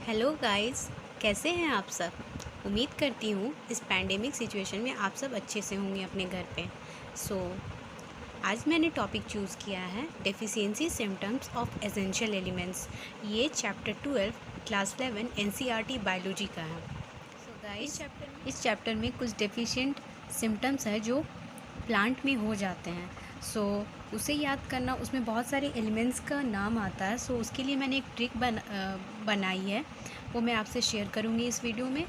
Hello guys, कैसे हैं आप सब। उम्मीद करती हूँ इस पैंडेमिक सिचुएशन में आप सब अच्छे से होंगे अपने घर पे। आज मैंने टॉपिक चूज़ किया है deficiency symptoms of essential elements. ये चैप्टर 12 क्लास 11 एनसीईआरटी बायोलॉजी का है। गाइस, इस चैप्टर में कुछ डेफिशिएंट सिम्टम्स है जो प्लांट में हो जाते हैं। उसे याद करना, उसमें बहुत सारे एलिमेंट्स का नाम आता है। उसके लिए मैंने एक ट्रिक बनाई है, वो मैं आपसे शेयर करूँगी इस वीडियो में।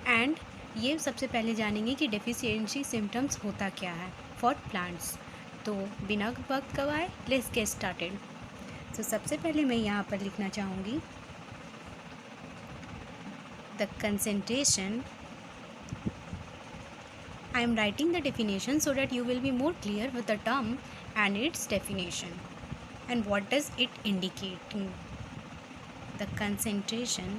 एंड ये सबसे पहले जानेंगे कि डेफिशिएंसी सिम्टम्स होता क्या है फॉर प्लांट्स। तो बिना वक्त गवाए लेट्स गेट स्टार्टेड। सबसे पहले मैं यहाँ पर लिखना चाहूँगी the concentration. I am writing the definition so that you will be more clear with the term and its definition. And what does it indicate? The concentration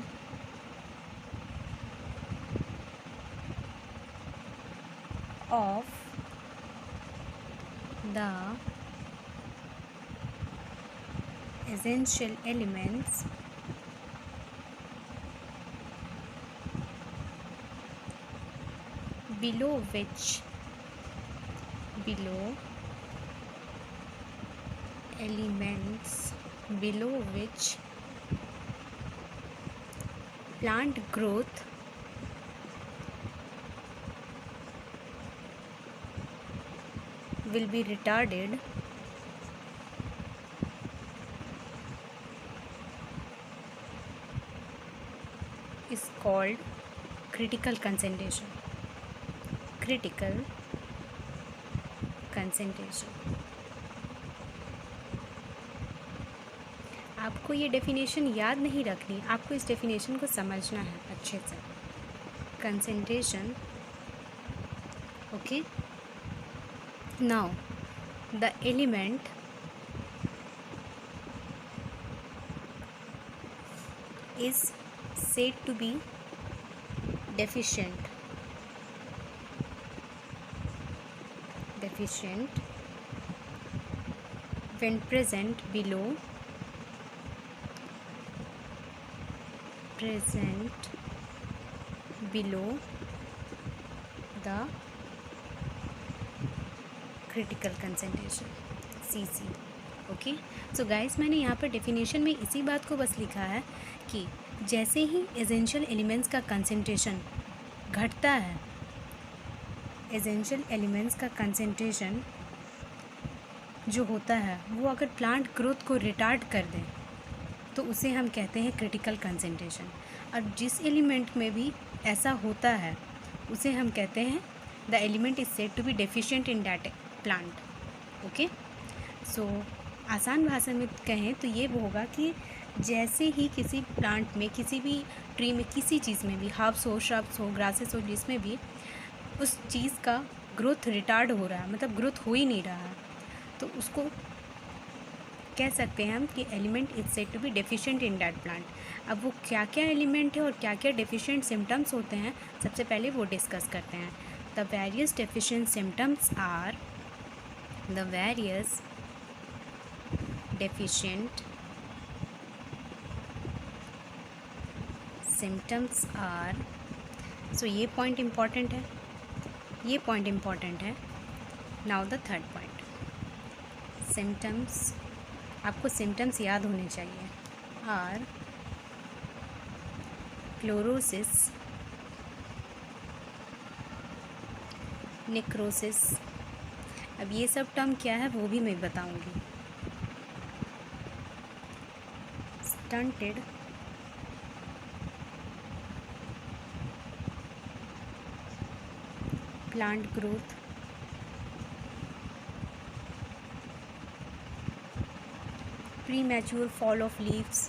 of the essential elements below which plant growth will be retarded is called critical concentration. आपको ये definition याद नहीं रखनी, आपको इस definition को समझना है अच्छे से। Concentration, okay. Now the element is said to be deficient when present below the critical concentration CC। Okay. So guys, मैंने यहाँ पर डेफिनेशन में इसी बात को बस लिखा है कि जैसे ही एसेंशियल एलिमेंट्स का कंसंट्रेशन घटता है, एसेंशियल एलिमेंट्स का कंसंट्रेशन जो होता है वो अगर प्लांट ग्रोथ को रिटार्ड कर दे तो उसे हम कहते हैं क्रिटिकल कंसंट्रेशन। और जिस एलिमेंट में भी ऐसा होता है उसे हम कहते हैं the element is said to be deficient in that plant. Okay. आसान भाषा में कहें तो ये वो होगा कि जैसे ही किसी प्लांट में, किसी भी ट्री में, किसी चीज़ में भी, हर्ब्स हो, श्रब्स हो, ग्रासेस हो, जिसमें भी उस चीज़ का ग्रोथ रिटार्ड हो रहा है, मतलब ग्रोथ हो ही नहीं रहा है, तो उसको कह सकते हैं हम कि element is said to be deficient in that plant. अब वो क्या क्या एलिमेंट है और क्या क्या डेफिशिएंट सिम्टम्स होते हैं, सबसे पहले वो डिस्कस करते हैं। The various deficient symptoms are ये पॉइंट इम्पॉर्टेंट है, now the third point, symptoms. आपको सिम्टम्स याद होने चाहिए। Are chlorosis, necrosis. अब ये सब टर्म क्या है वो भी मैं बताऊंगी। Stunted plant growth, premature fall of leaves,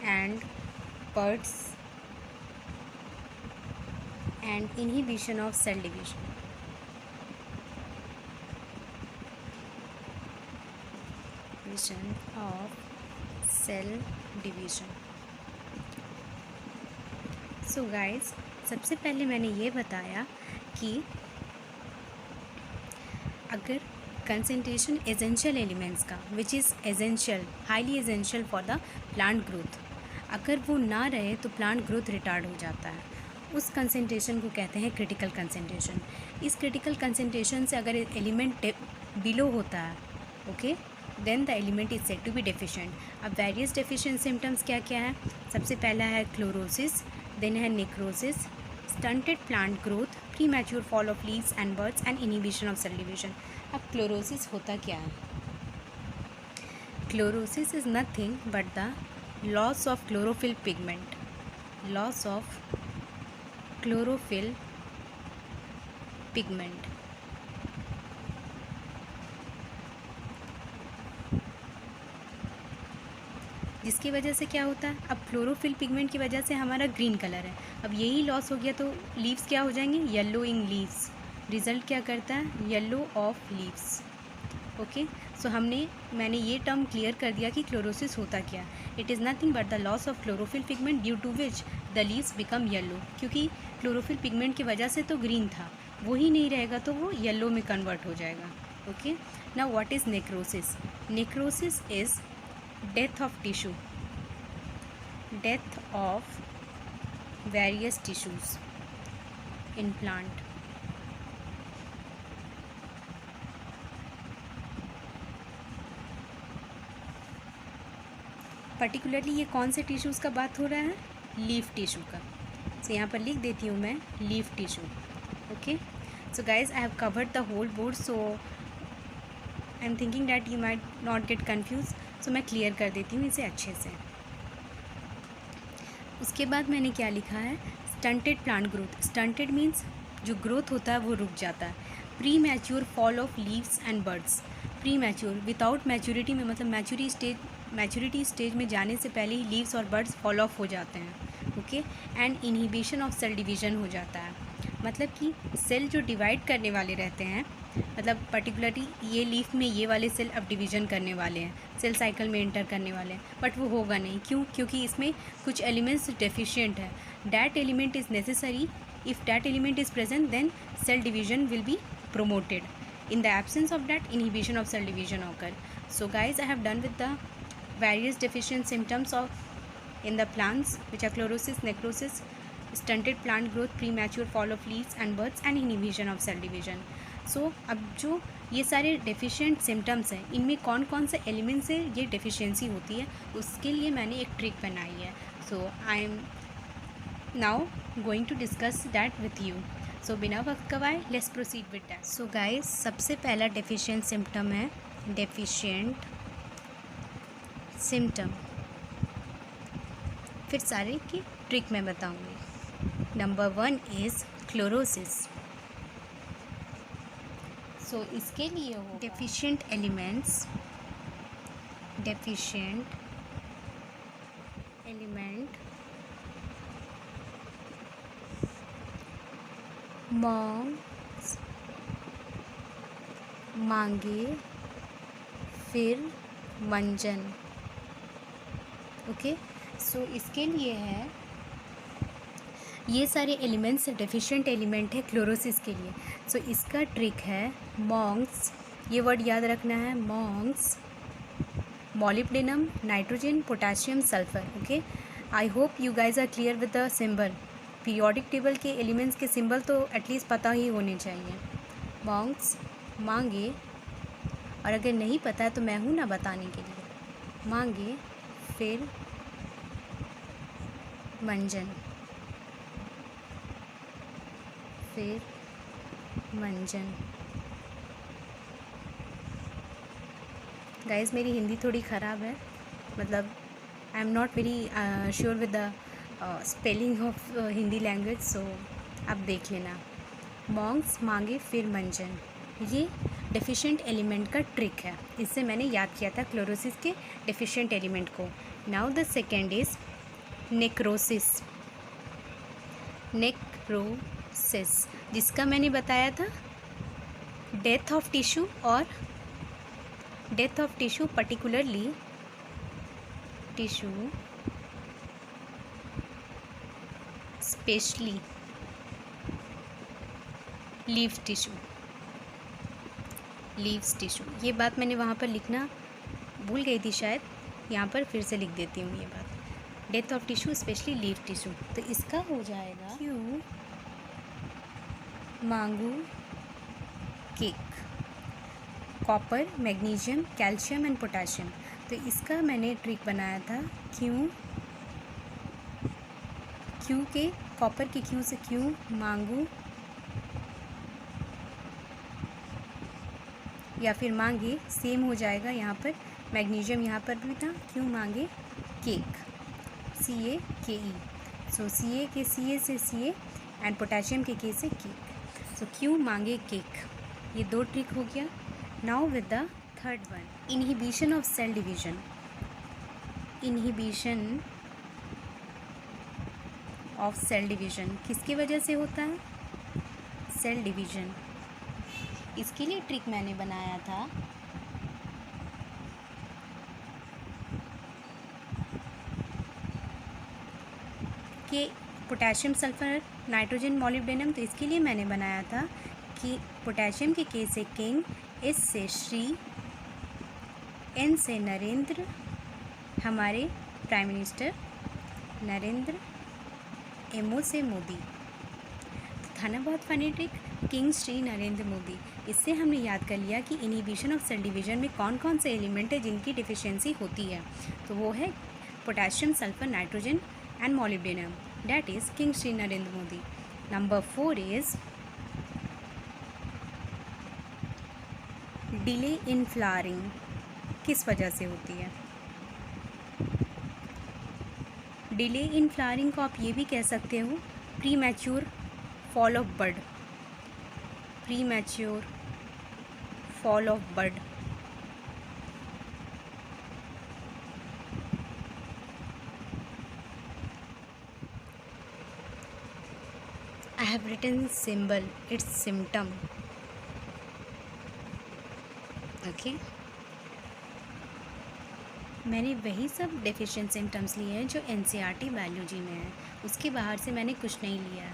and buds, and inhibition of cell division. So guys, सबसे पहले मैंने ये बताया कि अगर कंसंट्रेशन एसेंशियल एलिमेंट्स का which is essential highly essential for the plant growth, अगर वो ना रहे तो प्लांट ग्रोथ रिटार्ड हो जाता है। उस कंसंट्रेशन को कहते हैं क्रिटिकल कंसंट्रेशन। इस क्रिटिकल कंसंट्रेशन से अगर एलिमेंट बिलो होता है, okay, then the element is said to be deficient. अब वेरियस डेफिशिएंट सिम्टम्स क्या क्या है? सबसे पहला है क्लोरोसिस, देन है necrosis, stunted plant growth, premature fall of leaves and birds and inhibition of cell division. अब क्लोरोसिस होता क्या है? Chlorosis is nothing but the loss of chlorophyll pigment, loss of chlorophyll pigment. जिसकी वजह से क्या होता है? अब क्लोरोफिल पिगमेंट की वजह से हमारा ग्रीन कलर है, अब यही लॉस हो गया तो लीव्स क्या हो जाएंगे? Yellowing leaves. रिजल्ट क्या करता है? Yellow of leaves. ओके, सो मैंने ये टर्म क्लियर कर दिया कि क्लोरोसिस होता क्या है। It is nothing but the loss of chlorophyll pigment due to which the leaves become yellow. क्योंकि क्लोरोफिल पिगमेंट की वजह से तो ग्रीन था, वो ही नहीं रहेगा तो वो येलो में कन्वर्ट हो जाएगा। Okay, now what is necrosis? Necrosis is death of tissue, death of various tissues in plant. Particularly ये कौन से टिश्यूज़ का बात हो रहा है? लीफ टिश्यू का। सो यहाँ पर लिख देती हूँ मैं leaf tissue. Okay, so guys I have covered the whole board, so I am thinking that you might not get confuse. So मैं क्लियर कर देती हूँ इसे अच्छे से। उसके बाद मैंने क्या लिखा है? Stunted plant growth. Stunted means जो ग्रोथ होता है वो रुक जाता है। Premature fall of leaves and birds. Premature without maturity में, मतलब मैच्योरिटी स्टेज में जाने से पहले ही लीव्स और बर्ड्स फॉल ऑफ हो जाते हैं। Okay, and inhibition of cell division हो जाता है। मतलब कि सेल जो डिवाइड करने वाले रहते हैं, मतलब पर्टिकुलरली ये लीफ में ये वाले सेल अब डिवीजन करने वाले हैं, सेल साइकिल में एंटर करने वाले हैं, बट वो होगा नहीं। क्यों? क्योंकि इसमें कुछ एलिमेंट्स डेफिशिएंट है। That element is necessary. If that element is present then cell division will be promoted. In the absence of that, inhibition of cell division occur. So guys, I have done with the various deficient symptoms of in the plants, which are chlorosis, necrosis, stunted plant growth, premature fall of leaves and buds, and inhibition of cell division. So अब जो ये सारे deficient symptoms हैं, इनमें कौन कौन से element से ये डेफिशिएंसी होती है, उसके लिए मैंने एक ट्रिक बनाई है। So I am now going to discuss that with you. So बिना वक्त गवाए let's proceed with that. So guys, सबसे पहला डेफिशिएंट सिम्टम है डेफिशिएंट सिम्टम। फिर सारे की ट्रिक मैं बताऊंगी। Number 1 is chlorosis. सो इसके लिए हो deficient elements, deficient element monks मांगे फिर मंजन। ओके, सो इसके लिए है, ये सारे एलिमेंट्स डेफिशिएंट एलिमेंट है क्लोरोसिस के लिए। सो इसका ट्रिक है मॉन्ग्स, ये वर्ड याद रखना है, मॉन्ग्स, molybdenum, nitrogen, potassium, sulphur. Okay, I hope you guys are clear with the symbol. Periodic table के एलिमेंट्स के सिंबल तो एटलीस्ट पता ही होने चाहिए। मॉन्ग्स मांगे, और अगर नहीं पता है तो मैं हूँ ना बताने के लिए। मांगे फिर मंजन, फिर मंजन। गाइज मेरी हिंदी थोड़ी ख़राब है, मतलब I am not very sure with the spelling of Hindi language, so आप देख लेना। मॉन्ग्स मांगे फिर मंजन, ये डेफिशिएंट एलिमेंट का ट्रिक है। इससे मैंने याद किया था क्लोरोसिस के डेफिशिएंट एलिमेंट को। Now the second is necrosis. Necrosis जिसका मैंने बताया था डेथ ऑफ टिश्यू, और death of tissue particularly tissue, specially leaf tissue. Leaves tissue. ये बात मैंने वहाँ पर लिखना भूल गई थी शायद, यहाँ पर फिर से लिख देती हूँ ये बात। Death of tissue specially leave tissue, तो इसका हो जाएगा क्यू मांगू cake. Copper, magnesium, calcium and potassium, तो इसका मैंने ट्रिक बनाया था। क्यू के कॉपर के क्यू से क्यू मांगू या फिर मांगे, सेम हो जाएगा यहाँ पर। मैग्नीशियम यहाँ पर भी था, क्यू मांगे केक, CAKE। सो CA के CA से CA एंड पोटेशियम के K से केक। सो क्यू मांगे केक, ये 2 ट्रिक हो गया। Now with the third one, inhibition of cell division. Inhibition of cell division किसकी वजह से होता है? Cell division. इसके लिए ट्रिक मैंने बनाया था कि पोटेशियम, सल्फर, नाइट्रोजन, मॉलिब्डेनम, तो इसके लिए मैंने बनाया था कि पोटेशियम के K से किंग, S से श्री, N से नरेंद्र, हमारे प्राइम मिनिस्टर नरेंद्र, MO से मोदी। तो था ना बहुत funny trick, king, Shri, Narendra, Modi. इससे हमने याद कर लिया कि इनहिबिशन ऑफ सेल डिवीजन में कौन कौन से एलिमेंट है जिनकी डिफिशियंसी होती है। तो वो है potassium, sulphur, nitrogen and molybdenum, that is king, Shri, Narendra, Modi. Number 4 is delay in flowering, किस वजह से होती है? डिले इन फ्लावरिंग को आप ये भी कह सकते हो premature fall of bud. Premature fall of bud. I have written symbol, it's symptom. Okay. मैंने वही सब डेफिशिएंट सिम्टम्स लिए हैं जो NCERT बायोलॉजी में है, उसके बाहर से मैंने कुछ नहीं लिया।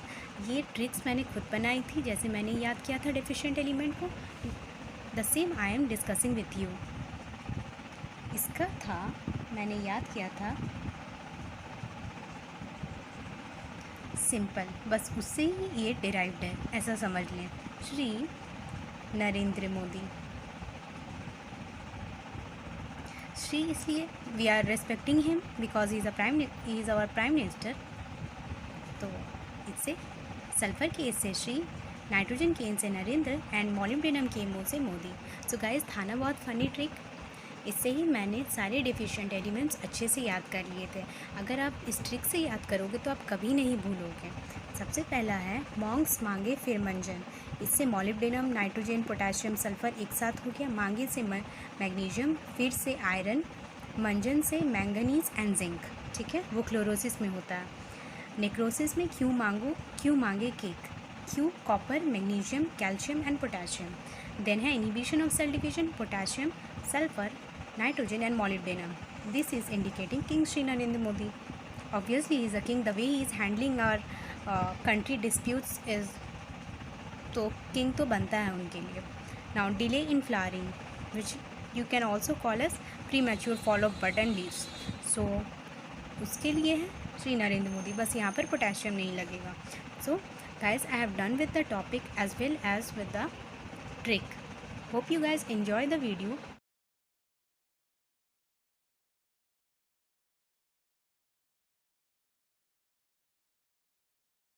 ये ट्रिक्स मैंने खुद बनाई थी, जैसे मैंने याद किया था डेफिशिएंट एलिमेंट को, the same I am discussing with you. इसका था, मैंने याद किया था सिंपल, बस उससे ही ये डिराइव्ड है, ऐसा समझ लें। श्री नरेंद्र मोदी। श्री इसलिए we are respecting him because he is our prime minister. तो इससे सल्फर के एस से श्री, नाइट्रोजन के एन से नरेंद्र एंड मॉलिब्डेनम के MO से मोदी। सो गाइस, था ना बहुत फनी ट्रिक। इससे ही मैंने सारे डेफिशिएंट एलिमेंट्स अच्छे से याद कर लिए थे। अगर आप इस ट्रिक से याद करोगे तो आप कभी नहीं भूलोगे। सबसे पहला है मॉन्ग्स, मांगे फिर मंजन। इससे मॉलिब्डेनम, नाइट्रोजन, पोटेशियम, सल्फर एक साथ हो गया। मांगे से मैग्नीशियम, फिर से आयरन, मंजन से मैंगनीज एंड जिंक। ठीक है, वो क्लोरोसिस में होता है। नेक्रोसिस में क्यू मांगे cake. Q copper, magnesium, calcium and potassium. Then है inhibition of cell division, potassium, sulphur, nitrogen and molybdenum. This is indicating King Shri Narendra Modi. Obviously he is a king, the way he is handling our country disputes is, तो king तो बनता है उनके लिए। Now delay in flowering, which you can also call as premature fall of bud and leaves. So उसके लिए है श्री नरेंद्र मोदी, बस यहाँ पर पोटेशियम नहीं लगेगा। So guys, I have done with the topic as well as with the trick. Hope you guys enjoy the video.